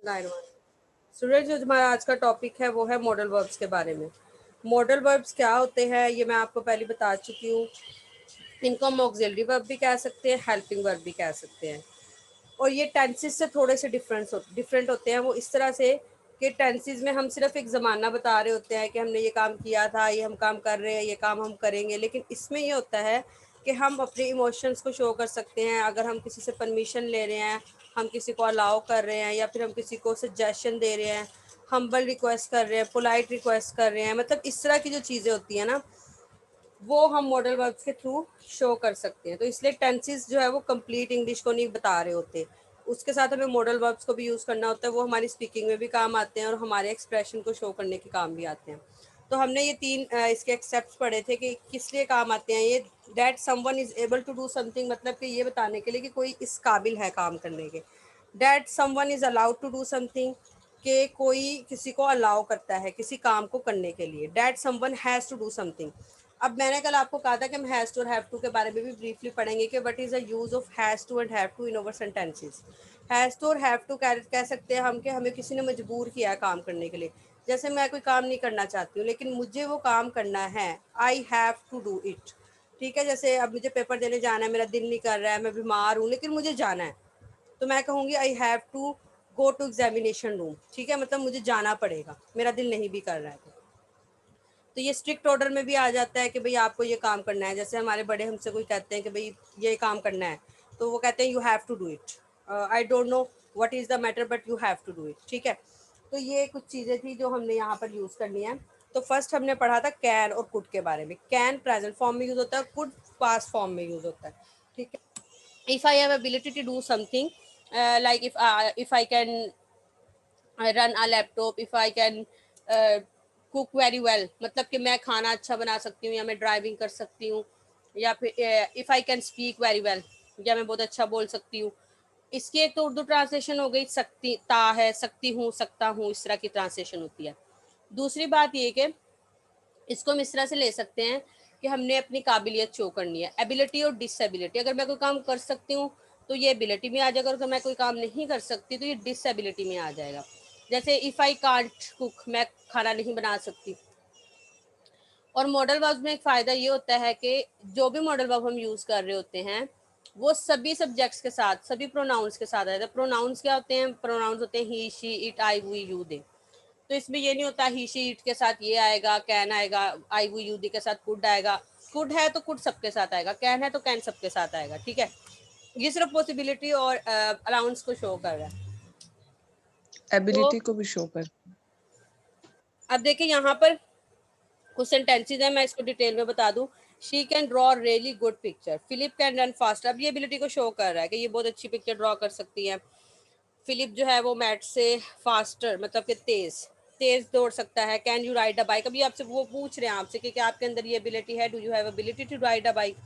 Nine one. सूरज, जो हमारा आज का टॉपिक है वो है मॉडल वर्ब्स के बारे में। मॉडल वर्ब्स क्या होते हैं ये मैं आपको पहले बता चुकी हूँ। इनको हम ऑक्सिलरी वर्ब भी कह सकते हैं, हेल्पिंग वर्ब भी कह सकते हैं। और ये टेंसेस से थोड़े से डिफरेंट होते हैं। वो इस तरह से कि टेंसेस में हम सिर्फ एक ज़माना बता रहे होते हैं कि हमने ये काम किया था, ये हम काम कर रहे हैं, ये काम हम करेंगे। लेकिन इसमें ये होता है कि हम अपने इमोशंस को शो कर सकते हैं। अगर हम किसी से परमिशन ले रहे हैं, हम किसी को अलाउ कर रहे हैं, या फिर हम किसी को सजेशन दे रहे हैं, हम्बल रिक्वेस्ट कर रहे हैं, पोलाइट रिक्वेस्ट कर रहे हैं, मतलब इस तरह की जो चीज़ें होती हैं ना, वो हम मॉडल वर्ब्स के थ्रू शो कर सकते हैं। तो इसलिए टेंसेस जो है वो कंप्लीट इंग्लिश को नहीं बता रहे होते, उसके साथ हमें मॉडल वर्ब्स को भी यूज़ करना होता है। वो हमारी स्पीकिंग में भी काम आते हैं और हमारे एक्सप्रेशन को शो करने के काम भी आते हैं। तो हमने ये तीन इसके एक्सेप्ट पढ़े थे कि किस लिए काम आते हैं ये। That someone is able to do something, मतलब कि ये बताने के लिए कि कोई इस काबिल है काम करने के। That someone is allowed to do something, कि कोई किसी को अलाउ करता है किसी काम को करने के लिए। That someone has to do something. अब मैंने कल आपको कहा था कि हम हैज़ टू और हैव टू के बारे में भी ब्रीफली पढ़ेंगे कि what is the use of has to and have to in our sentences. Has to और हैव टू कह सकते हैं हम कि हमें किसी ने मजबूर किया है काम करने के लिए। जैसे मैं कोई काम नहीं करना चाहती हूँ लेकिन मुझे वो काम करना है, I have to do it. ठीक है, जैसे अब मुझे पेपर देने जाना है, मेरा दिल नहीं कर रहा है, मैं बीमार हूँ लेकिन मुझे जाना है, तो मैं कहूँगी I have to go to examination room. ठीक है, मतलब मुझे जाना पड़ेगा, मेरा दिल नहीं भी कर रहा है। तो ये स्ट्रिक्ट ऑर्डर में भी आ जाता है कि भाई आपको ये काम करना है। जैसे हमारे बड़े हमसे कोई कहते हैं कि भाई ये काम करना है, तो वो कहते हैं you have to do it. I don't know what is the matter but you have to do it. ठीक है, तो ये कुछ चीज़ें थी जो हमने यहाँ पर यूज़ करनी है। तो फर्स्ट हमने पढ़ा था कैन और कुड के बारे में। कैन प्रेजेंट फॉर्म में यूज़ होता है, कुड पास्ट फॉर्म में यूज़ होता है। ठीक है, if I have ability to do something, like if I can run a laptop, if I can cook very well, मतलब कि मैं खाना अच्छा बना सकती हूँ, या मैं ड्राइविंग कर सकती हूँ, या फिर if I can speak very well, या मैं बहुत अच्छा बोल सकती हूँ। इसकी एक तो उर्दू ट्रांसलेशन हो गई सकती ता है, सकती हूँ, सकता हूँ, इस तरह की ट्रांसलेशन होती है। दूसरी बात ये कि इसको हम इस तरह से ले सकते हैं कि हमने अपनी काबिलियत शो करनी है, एबिलिटी और डिसएबिलिटी। अगर मैं कोई काम कर सकती हूँ तो ये एबिलिटी में आ जाएगा, अगर मैं कोई काम नहीं कर सकती तो ये डिसएबिलिटी में आ जाएगा। जैसे इफ़ आई कांट कुक, मैं खाना नहीं बना सकती। और मॉडल वर्ब में एक फ़ायदा ये होता है कि जो भी मॉडल वर्ब हम यूज़ कर रहे होते हैं वो सभी सब्जेक्ट्स के साथ, सभी प्रोनाउंस के साथ रहता है। प्रोनाउंस क्या होते हैं? प्रोनाउंस होते हैं he, she, it, I, we, you, they. तो इसमें ये नहीं होता ही, शी, इट के साथ ये आएगा, कैन आएगा, आई, वी, यू, दे के साथ कुड आएगा। कुड है तो कुड सबके साथ आएगा, कैन है तो कैन सबके साथ आएगा। ठीक है, ये सिर्फ पॉसिबिलिटी और अलाउंस को शो कर रहा है। तो एबिलिटी को भी शो कर। अब देखिए यहाँ पर कुछ सेंटेंसेज है, मैं इसको डिटेल में बता दूं। She can draw really good picture, Philip can run fast. अब ये एबिलिटी को शो कर रहा है कि ये बहुत अच्छी पिक्चर ड्रॉ कर सकती है। फिलिप जो है वो मैट से फास्टर, मतलब कि तेज तेज दौड़ सकता है। Can you ride a bike, अभी आपसे वो पूछ रहे हैं आपसे कि क्या आपके अंदर ये एबिलिटी है, do you have ability to ride a bike.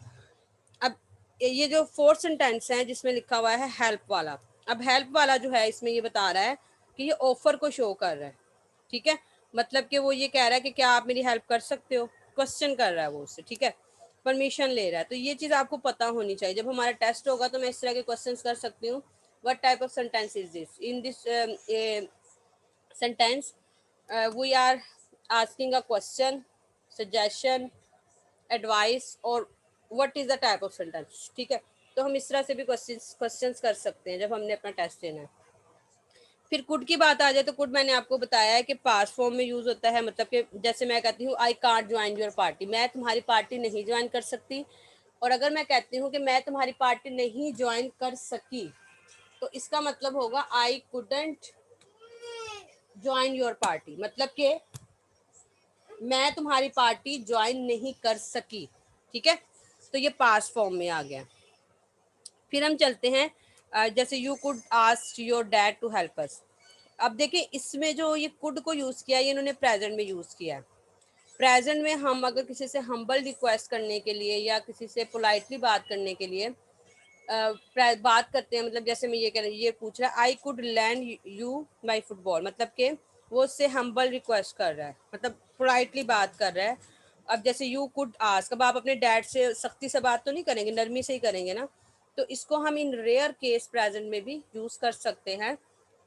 अब ये जो फोर्थ सेंटेंस है जिसमें लिखा हुआ है हेल्प वाला, अब हेल्प वाला जो है इसमें ये बता रहा है कि ये ऑफर को शो कर रहा है। ठीक है, मतलब कि वो ये कह रहा है कि क्या आप मेरी हेल्प कर सकते हो, क्वेश्चन कर रहा है वो उससे। ठीक है, परमिशन ले रहा है। तो ये चीज़ आपको पता होनी चाहिए। जब हमारा टेस्ट होगा तो मैं इस तरह के क्वेश्चंस कर सकती हूँ। What type of sentence is this? In this sentence we are asking a question, suggestion, advice, और what is the type of sentence. ठीक है, तो हम इस तरह से भी क्वेश्चंस कर सकते हैं जब हमने अपना टेस्ट देना है। फिर कुड की बात आ जाए तो कुड मैंने आपको बताया है कि पास्ट फॉर्म में यूज होता है, मतलब कि जैसे मैं कहती हूँ I can't join your party, मैं तुम्हारी पार्टी नहीं ज्वाइन कर सकती। और अगर मैं कहती हूँ कि मैं तुम्हारी पार्टी नहीं ज्वाइन कर सकी, तो इसका मतलब होगा I couldn't join your party, मतलब कि मैं तुम्हारी पार्टी ज्वाइन नहीं कर सकी। ठीक है, तो ये पास्ट फॉर्म में आ गया। फिर हम चलते हैं जैसे you could ask your dad to help us. अब देखिए इसमें जो ये कुड को यूज़ किया है ये इन्होंने प्रेजेंट में यूज़ किया है। प्रेजेंट में हम अगर किसी से हम्बल रिक्वेस्ट करने के लिए या किसी से पोलाइटली बात करने के लिए बात करते हैं, मतलब जैसे मैं ये कह रही, ये पूछ रहा है I could land you my football, मतलब कि वो उससे हम्बल रिक्वेस्ट कर रहा है, मतलब पोलाइटली बात कर रहा है। अब जैसे यू कुड आस्क, अब आप अपने डैड से सख्ती से बात तो नहीं करेंगे, नरमी से ही करेंगे ना। तो इसको हम इन रेयर केस प्रेजेंट में भी यूज़ कर सकते हैं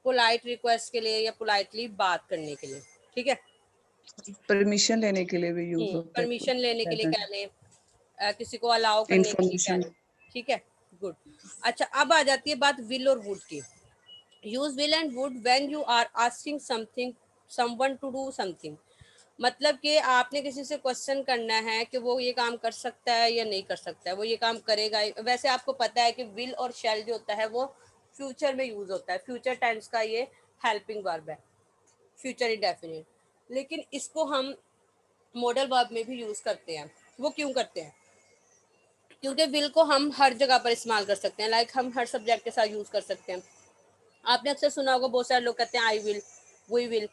पोलाइट रिक्वेस्ट के लिए या पोलाइटली बात करने के लिए, ठीक है। परमिशन लेने के लिए भी यूज होता है परमिशन लेने के लिए प्रेजेंट। कह लें, किसी को अलाउ करने के लिए कह इंफॉर्मेशन। लें, ठीक है। गुड। अच्छा, अब आ जाती है बात विल और वुड की। Use will and would when you are asking something someone to do something. मतलब कि आपने किसी से क्वेश्चन करना है कि वो ये काम कर सकता है या नहीं कर सकता है, वो ये काम करेगा। वैसे आपको पता है कि विल और शैल जो होता है वो फ्यूचर में यूज होता है, फ्यूचर टेंस का ये हेल्पिंग वर्ब है, फ्यूचर इंडेफिनिट। लेकिन इसको हम मॉडल वर्ब में भी यूज करते हैं। वो क्यों करते हैं? क्योंकि विल को हम हर जगह पर इस्तेमाल कर सकते हैं, लाइक हम हर सब्जेक्ट के साथ यूज कर सकते हैं। आपने अक्सर सुना होगा, बहुत सारे लोग कहते हैं आई विल, वी विल।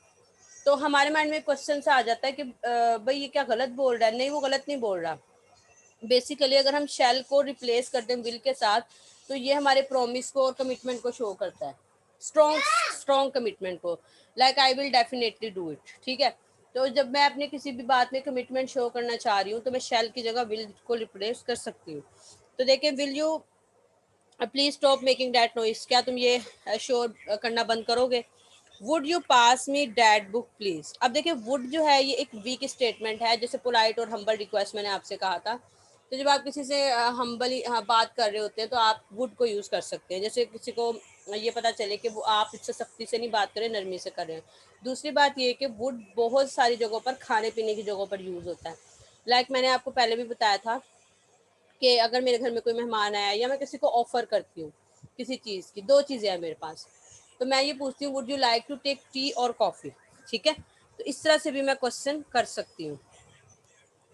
तो हमारे माइंड में क्वेश्चन से आ जाता है कि भाई ये क्या गलत बोल रहा है। नहीं, वो गलत नहीं बोल रहा। बेसिकली अगर हम शेल को रिप्लेस कर दें विल के साथ, तो ये हमारे प्रॉमिस को और कमिटमेंट को शो करता है, स्ट्रॉन्ग स्ट्रॉन्ग कमिटमेंट को। Like I will definitely do it, ठीक है। तो जब मैं अपने किसी भी बात में कमिटमेंट शो करना चाह रही हूँ, तो मैं शेल की जगह विल को रिप्लेस कर सकती हूँ। तो देखिए, will you please stop making that noise, क्या तुम ये शोर करना बंद करोगे। Would you pass me dad book please. अब देखिए, वुड जो है ये एक वीक स्टेटमेंट है, जैसे पोलाइट और हम्बल रिक्वेस्ट मैंने आपसे कहा था। तो जब आप किसी से हम्बली बात कर रहे होते हैं, तो आप वुड को यूज कर सकते हैं। जैसे किसी को ये पता चले कि वो आप इससे सख्ती से नहीं बात करें, नरमी से कर रहे हैं। दूसरी बात ये कि वुड बहुत सारी जगहों पर, खाने पीने की जगहों पर यूज होता है। लाइक मैंने आपको पहले भी बताया था कि अगर मेरे घर में कोई मेहमान आया या मैं किसी को ऑफर करती हूँ किसी चीज़ की, दो चीज़ें हैं मेरे पास, तो मैं ये पूछती हूँ would you like to take tea और कॉफ़ी, ठीक है। तो इस तरह से भी मैं क्वेश्चन कर सकती हूँ।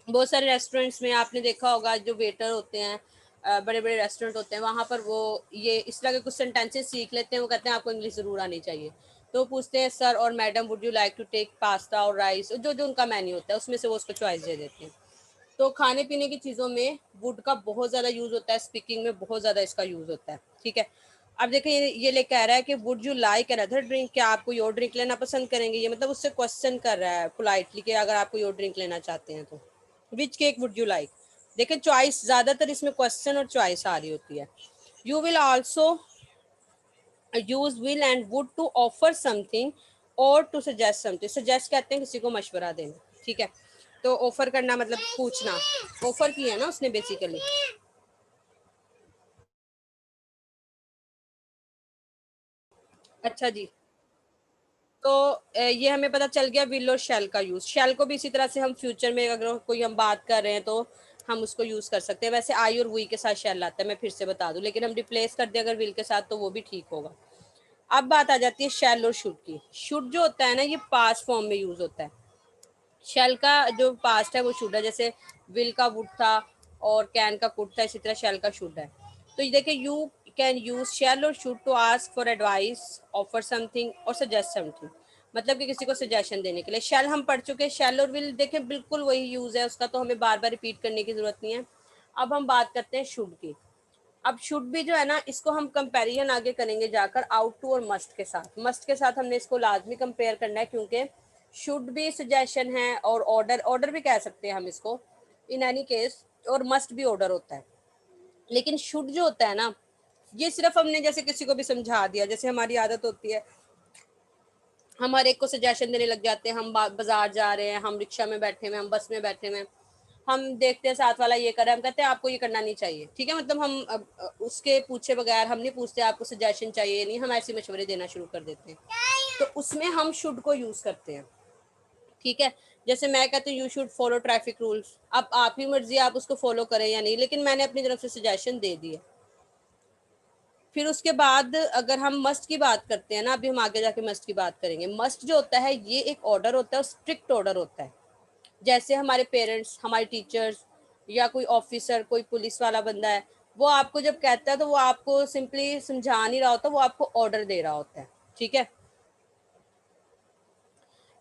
बहुत सारे रेस्टोरेंट्स में आपने देखा होगा, जो वेटर होते हैं, बड़े बड़े रेस्टोरेंट होते हैं, वहाँ पर वो ये इस तरह के कुछ सेंटेंसेस सीख लेते हैं। वो कहते हैं आपको इंग्लिश ज़रूर आनी चाहिए। तो वो पूछते हैं सर और madam would you like to take pasta और राइस, जो जो उनका मेन्यू होता है उसमें से वो उसको चॉइस दे देते हैं। तो खाने पीने की चीज़ों में वुड का बहुत ज़्यादा यूज़ होता है, स्पीकिंग में बहुत ज़्यादा इसका यूज़ होता है, ठीक है। अब देखिए, ये ले कह रहा है कि would you like another drink, क्या आप कोई और ड्रिंक लेना पसंद करेंगे। ये मतलब उससे क्वेश्चन कर रहा है पोलाइटली कि अगर आप कोई और ड्रिंक लेना चाहते हैं तो। Which cake would you like. देखिए, चॉइस ज़्यादातर इसमें क्वेश्चन और चॉइस आ रही होती है। You will also use will and would to offer something और टू सजेस्ट समथिंग। सजेस्ट कहते हैं किसी को मशवरा देना, ठीक है। तो ऑफर करना मतलब पूछना, ऑफर किया ना उसने बेसिकली। अच्छा जी। तो ये हमें पता चल गया विल और शैल का यूज। शैल को भी इसी तरह से हम फ्यूचर में अगर कोई हम बात कर रहे हैं तो हम उसको यूज कर सकते हैं। वैसे आई और वी के साथ शैल आता है, मैं फिर से बता दूं, लेकिन हम रिप्लेस कर दें अगर विल के साथ तो वो भी ठीक होगा। अब बात आ जाती है शैल और शुड की। शुड जो होता है ना, ये पास्ट फॉर्म में यूज होता है। शेल का जो पास्ट है वो शुड है, जैसे विल का वुड था और कैन का कुड था, इसी तरह शेल का शुड है। तो ये देखिए, यू कैन यूज शेल और should to ask for advice, offer something और सजेस्ट समथिंग। मतलब कि किसी को सजेशन देने के लिए। शेल हम पढ़ चुके हैं, शेल और विल देखें बिल्कुल वही यूज है उसका, तो हमें बार बार रिपीट करने की जरूरत नहीं है। अब हम बात करते हैं शुड की। अब शुड भी जो है ना, इसको हम कंपैरिजन आगे करेंगे जाकर आउट टू और मस्ट के साथ। मस्ट के साथ हमने इसको लाजमी कंपेयर करना है, क्योंकि शुड भी सजेशन है और ऑर्डर, ऑर्डर भी कह सकते हैं हम इसको इन एनी केस, और मस्ट भी ऑर्डर होता है। लेकिन शुड जो होता है ना, ये सिर्फ हमने जैसे किसी को भी समझा दिया। जैसे हमारी आदत होती है, हम हर एक को सजेशन देने लग जाते हैं। हम बाजार जा रहे हैं, हम रिक्शा में बैठे हुए, हम बस में बैठे हुए, हम देखते हैं साथ वाला ये कर रहा है, हम कहते हैं आपको ये करना नहीं चाहिए, ठीक है। मतलब हम उसके पूछे बगैर हम नहीं पूछते आपको सजेशन चाहिए नहीं, हम ऐसे मशवरे देना शुरू कर देते हैं। तो उसमें हम शुड को यूज करते हैं, ठीक है। जैसे मैं कहती हूँ you should follow traffic rules. अब आप ही मर्जी आप उसको फॉलो करें या नहीं, लेकिन मैंने अपनी तरफ से सजेशन दे दी है। फिर उसके बाद अगर हम मस्ट की बात करते हैं ना, अभी हम आगे जाके मस्ट की बात करेंगे। मस्ट जो होता है ये एक ऑर्डर होता है, स्ट्रिक्ट ऑर्डर होता है। जैसे हमारे पेरेंट्स, हमारे टीचर्स या कोई ऑफिसर, कोई पुलिस वाला बंदा है, वो आपको जब कहता है तो वो आपको सिंपली समझा नहीं रहा होता, वो आपको ऑर्डर दे रहा होता है, ठीक है।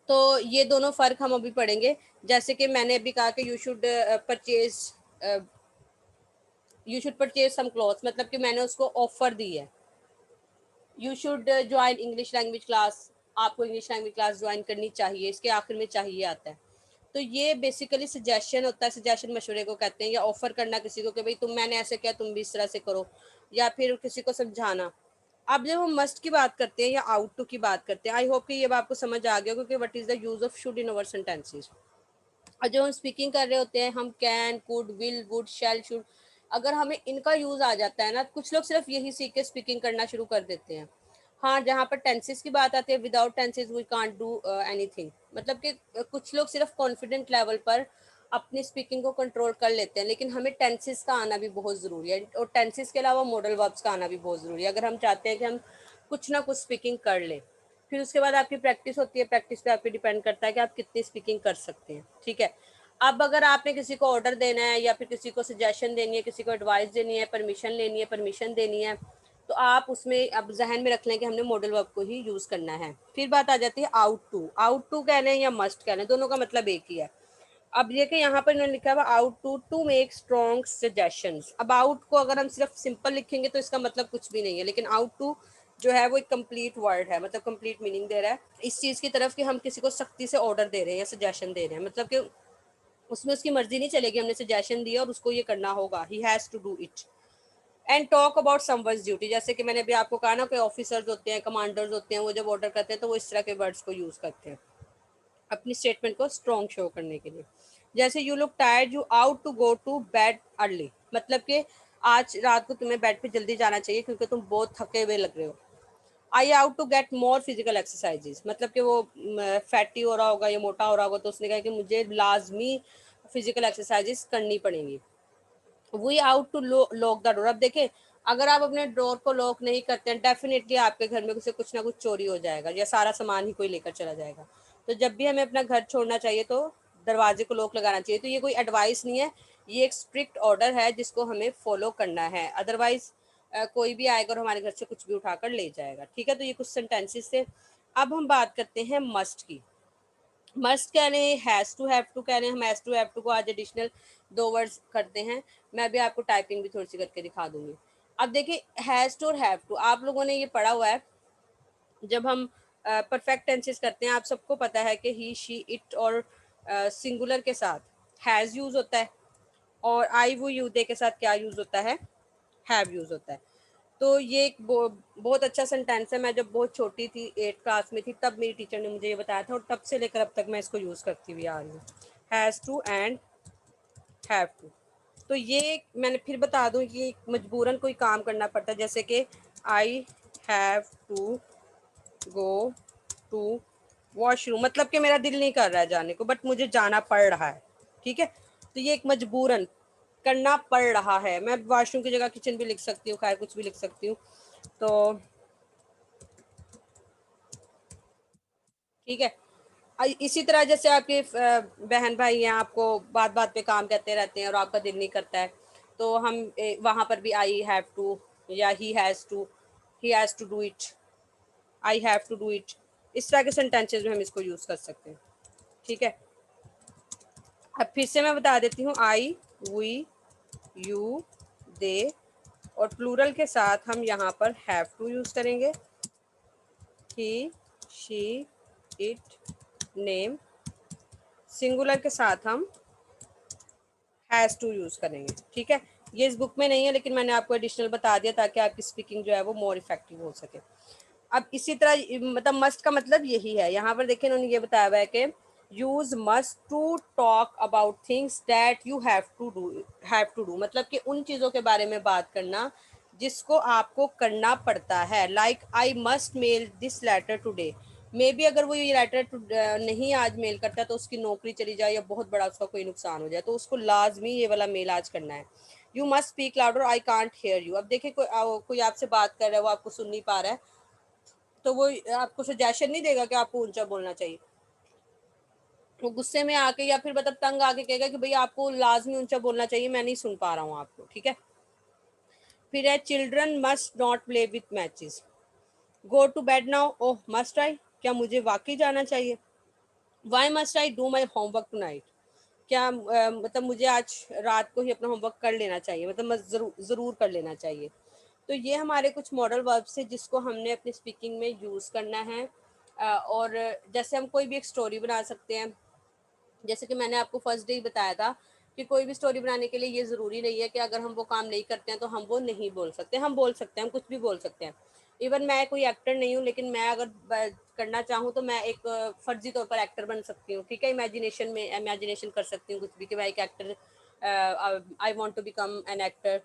तो ये दोनों फर्क हम अभी पढ़ेंगे। जैसे कि मैंने अभी कहा कि purchase you should purchase some clothes, मतलब कि मैंने उसको ऑफर दी है। You should join English language class, आपको इंग्लिश लैंग्वेज क्लास ज्वाइन करनी चाहिए, इसके आखिर में चाहिए आता है। तो ये बेसिकली सजेशन होता है, सजेशन मशवरे को कहते हैं, या ऑफर करना किसी को कि भाई तुम, मैंने ऐसे किया तुम भी इस तरह से करो, या फिर किसी को समझाना। अब जब हम मस्ट की बात करते हैं या आउट टू की बात करते हैं, आई होप कि ये आपको समझ आ गया क्योंकि what is the use of should in our sentences. और जब हम स्पीकिंग कर रहे होते हैं, हम can, could, will, would, shall, should, अगर हमें इनका यूज आ जाता है ना, कुछ लोग सिर्फ यही सीख के स्पीकिंग करना शुरू कर देते हैं। हाँ, जहाँ पर टेंसेस की बात आती है, without tenses we can't do anything. मतलब कि कुछ लोग सिर्फ कॉन्फिडेंट लेवल पर अपनी स्पीकिंग को कंट्रोल कर लेते हैं, लेकिन हमें टेंसेस का आना भी बहुत ज़रूरी है, और टेंसेस के अलावा मॉडल वर्ब्स का आना भी बहुत ज़रूरी है अगर हम चाहते हैं कि हम कुछ ना कुछ स्पीकिंग कर लें। फिर उसके बाद आपकी प्रैक्टिस होती है, प्रैक्टिस पे आपके डिपेंड करता है कि आप कितनी स्पीकिंग कर सकते हैं। ठीक है, अब अगर आपने किसी को ऑर्डर देना है या फिर किसी को सजेशन देनी है, किसी को एडवाइस देनी है, परमिशन लेनी है, परमिशन देनी है, तो आप उसमें अब जहन में रख लें कि हमने मॉडल वर्ब को ही यूज़ करना है। फिर बात आ जाती है आउट टू। आउट टू कह लें या मस्ट कह लें, दोनों का मतलब एक ही है। अब ये कि यहाँ पर इन्होंने लिखा हुआ ought to make strong suggestions. अब आउट को अगर हम सिर्फ सिंपल लिखेंगे तो इसका मतलब कुछ भी नहीं है, लेकिन आउट टू जो है वो एक कंप्लीट वर्ड है, मतलब कंप्लीट मीनिंग दे रहा है इस चीज़ की तरफ कि हम किसी को सख्ती से ऑर्डर दे रहे हैं या सजेशन दे रहे हैं, मतलब कि उसमें उसकी मर्जी नहीं चलेगी, हमने सजेशन दिया और उसको ये करना होगा, he has to do it. And talk about someone's duty, जैसे कि मैंने अभी आपको कहा ना कि ऑफिसर्स होते हैं, कमांडर्स होते हैं, वो जब ऑर्डर करते हैं तो वो इस तरह के वर्ड्स को यूज़ करते हैं अपनी स्टेटमेंट को स्ट्रॉन्ग शो करने के लिए। जैसे you look tired, you ought to go to bed early, मतलब कि आज रात को तुम्हें बेड पे जल्दी जाना चाहिए क्योंकि तुम बहुत थके हुए लग रहे हो। I ought to get more physical exercises, मतलब कि वो फैटी हो रहा होगा या मोटा हो रहा होगा तो उसने कहा कि मुझे लाजमी फिजिकल एक्सरसाइजेज करनी पड़ेंगी। We ought to lock the door. अब देखें, अगर आप अपने डोर को लॉक नहीं करते हैं, डेफिनेटली आपके घर में से कुछ ना कुछ चोरी हो जाएगा या सारा सामान ही कोई लेकर चला जाएगा। तो जब भी हमें अपना घर छोड़ना चाहिए तो दरवाजे को लॉक लगाना चाहिए। तो ये कोई एडवाइस नहीं है, ये एक स्ट्रिक्ट ऑर्डर है जिसको हमें फॉलो करना है, अदरवाइज कोई भी आएगा और हमारे घर से कुछ भी उठाकर ले जाएगा। ठीक है, तो ये कुछ सेंटेंसेस थे। अब हम बात करते हैं मस्ट की। मस्ट कह लें, हैज़ टू, हैव टू कह लें। हम हैज़ टू हैव टू को आज एडिशनल 2 वर्ड्स करते हैं। मैं अभी आपको टाइपिंग भी थोड़ी सी करके दिखा दूंगी। अब देखिए, हैज़ टू और हैव टू आप लोगों ने ये पढ़ा हुआ है। जब हम परफेक्ट टेंसेस करते हैं, आप सबको पता है कि ही, शी, इट और सिंगुलर के साथ हैज़ यूज़ होता है, और आई, वो, यू, दे के साथ क्या यूज़ होता है, हैव यूज़ होता है। तो ये एक बहुत अच्छा सेंटेंस है। मैं जब बहुत छोटी थी, 8 क्लास में थी, तब मेरी टीचर ने मुझे ये बताया था और तब से लेकर अब तक मैं इसको यूज़ करती हुई आ रही हूँ, has to and have to. तो ये मैंने फिर बता दूँ कि मजबूरन कोई काम करना पड़ता है, जैसे कि I have to go to washroom, मतलब कि मेरा दिल नहीं कर रहा है जाने को बट मुझे जाना पड़ रहा है। ठीक है, तो ये एक मजबूरन करना पड़ रहा है। मैं वॉशरूम की जगह किचन भी लिख सकती हूँ, खैर कुछ भी लिख सकती हूँ। तो ठीक है, इसी तरह जैसे आपके बहन भाई हैं, आपको बात बात पे काम कहते रहते हैं और आपका दिल नहीं करता है, तो हम वहाँ पर भी आई हैव टू या he has to do it, I have to do it, इस तरह के सेंटेंसेस में हम इसको यूज़ कर सकते हैं। ठीक है, अब फिर से मैं बता देती हूँ, आई, वी, यू, दे, और प्लूरल के साथ हम यहाँ पर हैव टू यूज़ करेंगे, ही, शी, इट, नेम। सिंगुलर के साथ हम हैज़ टू यूज़ करेंगे। ठीक है, ये इस बुक में नहीं है लेकिन मैंने आपको एडिशनल बता दिया ताकि आपकी स्पीकिंग जो है वो मोर इफेक्टिव हो सके। अब इसी तरह मतलब मस्ट का मतलब यही है, यहाँ पर देखिए उन्होंने ये बताया हुआ है कि use must to talk about things that you have to do, मतलब कि उन चीज़ों के बारे में बात करना जिसको आपको करना पड़ता है। Like I must mail this letter today, maybe अगर वो ये लेटर नहीं आज मेल करता तो उसकी नौकरी चली जाए या बहुत बड़ा उसका कोई नुकसान हो जाए, तो उसको लाजमी ये वाला मेल आज करना है। You must speak louder, I can't hear you. अब देखिए कोई आपसे बात कर रहा है, वो आपको सुन नहीं पा रहा है, तो वो आपको सजेशन नहीं देगा कि आपको ऊंचा बोलना चाहिए। वो गुस्से में आके या फिर मतलब तंग आके कहेगा कि भाई आपको लाजमी ऊंचा बोलना चाहिए, मैं नहीं सुन पा रहा हूँ आपको। ठीक है, फिर है children must not play with matches, go to bed now, oh must I, क्या मुझे वाकई जाना चाहिए। Why must I do my homework tonight, क्या मतलब मुझे आज रात को ही अपना होमवर्क कर लेना चाहिए, मतलब मैं ज़रूर कर लेना चाहिए। तो ये हमारे कुछ मॉडल वर्ब्स है जिसको हमने अपनी स्पीकिंग में यूज़ करना है। और जैसे हम कोई भी एक स्टोरी बना सकते हैं, जैसे कि मैंने आपको फर्स्ट डे ही बताया था कि कोई भी स्टोरी बनाने के लिए ये ज़रूरी नहीं है कि अगर हम वो काम नहीं करते हैं तो हम वो नहीं बोल सकते, हम बोल सकते हैं, हम कुछ भी बोल सकते हैं। इवन मैं कोई एक्टर नहीं हूँ, लेकिन मैं अगर करना चाहूँ तो मैं एक फर्जी तौर पर एक्टर बन सकती हूँ, ठीक है। इमेजिनेशन कर सकती हूँ कुछ भी, कि मैं एक actor, I want to become an actor,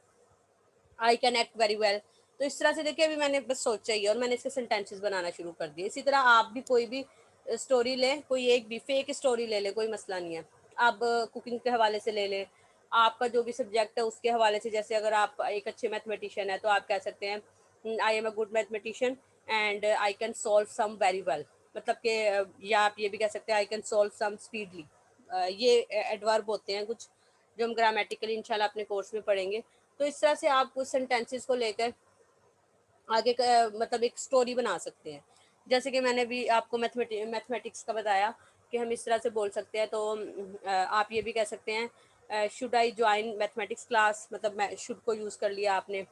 I can act very well. तो इस तरह से देखिए, अभी मैंने बस सोचा ही है और मैंने इसके सेंटेंसेस बनाना शुरू कर दिए। इसी तरह आप भी कोई भी स्टोरी लें, कोई एक भी फेक स्टोरी ले लें, कोई मसला नहीं है। आप कुकिंग के हवाले से ले लें, आपका जो भी सब्जेक्ट है उसके हवाले से। जैसे अगर आप एक अच्छे मैथमेटिशियन है तो आप कह सकते हैं I am a good mathematician and I can solve sum very well. मतलब कि या आप ये भी कह सकते हैं I can solve sum speedily. ये एडवर्ब होते हैं कुछ, जो हम ग्रामेटिकली इंशाल्लाह अपने कोर्स में पढ़ेंगे। तो इस तरह से आप कुछ सेंटेंसेस को लेकर आगे का मतलब एक स्टोरी बना सकते हैं। जैसे कि मैंने भी आपको मैथमेटिक्स का बताया कि हम इस तरह से बोल सकते हैं। तो आप ये भी कह सकते हैं should I join mathematics class, मतलब मैं शुड को यूज़ कर लिया आपने।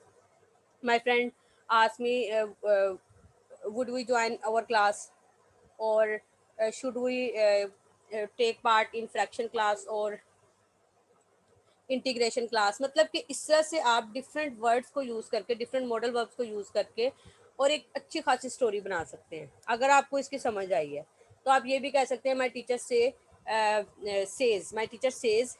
My friend ask me would we join our class, और should we take part in fraction class और इंटीग्रेशन क्लास। मतलब कि इस तरह से आप डिफरेंट वर्ड्स को यूज़ करके, डिफरेंट मॉडल वर्ब्स को यूज़ करके और एक अच्छी खासी स्टोरी बना सकते हैं। अगर आपको इसकी समझ आई है तो आप ये भी कह सकते हैं my teacher says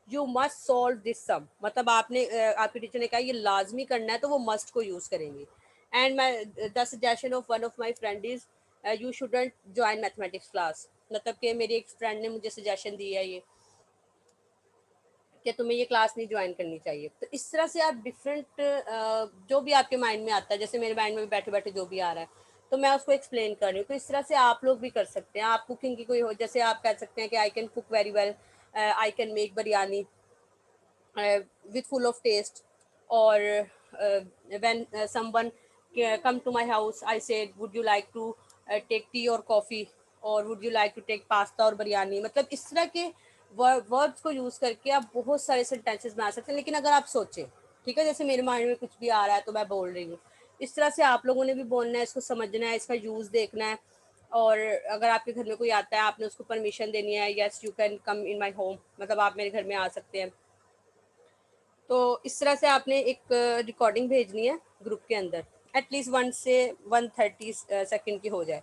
you must solve this sum. मतलब आपने आपके टीचर ने कहा ये लाजमी करना है, तो वो मस्ट को यूज़ करेंगे। And my the suggestion of one of my friend is you shouldn't join mathematics class. मतलब कि मेरी एक फ्रेंड ने मुझे सजेशन दी है ये, कि तुम्हें ये क्लास नहीं ज्वाइन करनी चाहिए। तो इस तरह से आप डिफरेंट जो भी आपके माइंड में आता है, जैसे मेरे माइंड में बैठे बैठे जो भी आ रहा है तो मैं उसको एक्सप्लेन कर रही हूँ। तो इस तरह से आप लोग भी कर सकते हैं। आप कुकिंग की कोई हो, जैसे आप कह सकते हैं कि आई can cook very well, I can make biryani with full of taste, or when someone come to my house I said would you like to take tea or coffee, or would you like to take pasta और बिरयानी। मतलब इस तरह के words को use करके आप बहुत सारे सेंटेंसेस बना सकते हैं। लेकिन अगर आप सोचें, ठीक है, जैसे मेरे माइंड में कुछ भी आ रहा है तो मैं बोल रही हूँ, इस तरह से आप लोगों ने भी बोलना है, इसको समझना है, इसका यूज़ देखना है। और अगर आपके घर में कोई आता है, आपने उसको परमिशन देनी है, yes you can come in my home, मतलब आप मेरे घर में आ सकते हैं। तो इस तरह से आपने एक रिकॉर्डिंग भेजनी है ग्रुप के अंदर, एटलीस्ट 1 से 130 सेकंड की हो जाए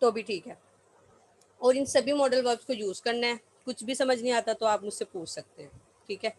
तो भी ठीक है। और इन सभी मॉडल वर्ब्स को यूज़ करना है। कुछ भी समझ नहीं आता तो आप मुझसे पूछ सकते हैं, ठीक है।